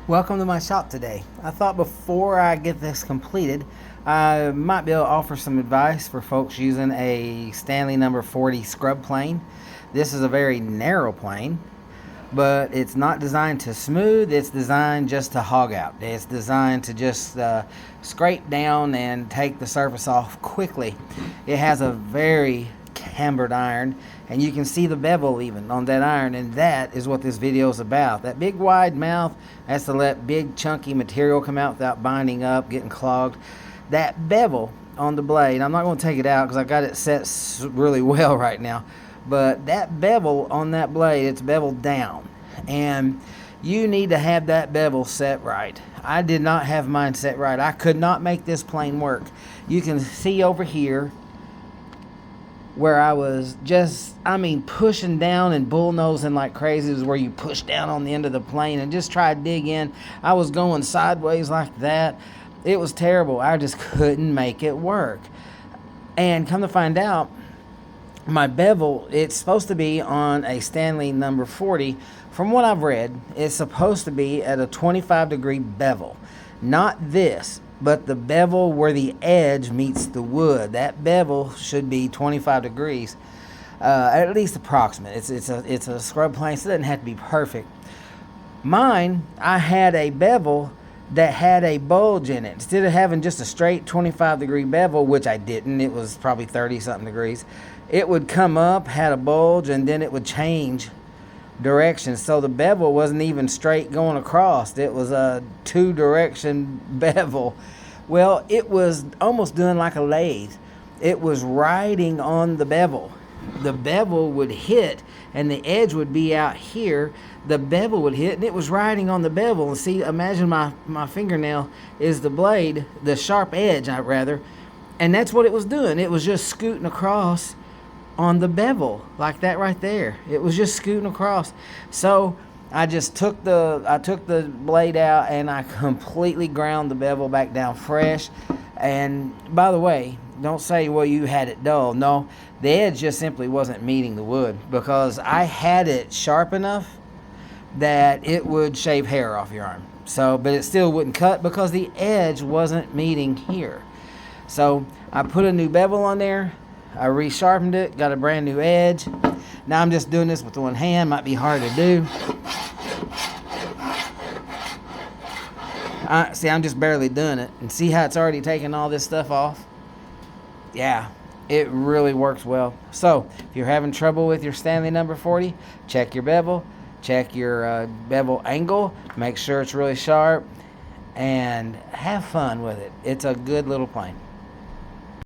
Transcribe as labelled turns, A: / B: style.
A: Welcome to my shop today. I thought before I get this completed, I might be able to offer some advice for folks using a Stanley number 40 scrub plane. This is a very narrow plane, but it's not designed to smooth. It's designed just to hog out. It's designed to just scrape down and take the surface off quickly. It has a very cambered iron, and you can see the bevel even on that iron, and that is what this video is about. That big wide mouth has to let big chunky material come out without binding up, getting clogged. That bevel on the blade, I'm not going to take it out because I got it set really well right now, but that bevel on that blade, it's beveled down, and you need to have that bevel set right. I did not have mine set right. I could not make this plane work. You can see over here where I was pushing down and bullnosing like crazy. Is where you push down on the end of the plane and just try to dig in. I was going sideways like that. It was terrible. I just couldn't make it work. And come to find out, my bevel, it's supposed to be on a Stanley number 40. From what I've read, it's supposed to be at a 25-degree bevel. Not this, but the bevel where the edge meets the wood. That bevel should be 25 degrees, at least approximate. It's a scrub plane, so it doesn't have to be perfect. Mine, I had a bevel that had a bulge in it. Instead of having just a straight 25-degree bevel, which I didn't, it was probably 30-something degrees, it would come up, had a bulge, and then it would change direction. So the bevel wasn't even straight going across. It was a two-direction bevel. Well, it was almost doing like a lathe. It was riding on the bevel. The bevel would hit and the edge would be out here. The bevel would hit and it was riding on the bevel. And see, imagine my fingernail is the blade, the sharp edge, rather. And that's what it was doing. It was just scooting across on the bevel like that right there. It was just scooting across. So I just took the blade out and I completely ground the bevel back down fresh. And by the way, don't say, well, you had it dull. No, the edge just simply wasn't meeting the wood, because I had it sharp enough that it would shave hair off your arm. So, but it still wouldn't cut because the edge wasn't meeting here. So I put a new bevel on there. I resharpened it, got a brand new edge. Now I'm just doing this with one hand, might be hard to do. See, I'm just barely doing it. And see how it's already taken all this stuff off? Yeah, it really works well. So, if you're having trouble with your Stanley number 40, check your bevel, check your bevel angle, make sure it's really sharp, and have fun with it. It's a good little plane.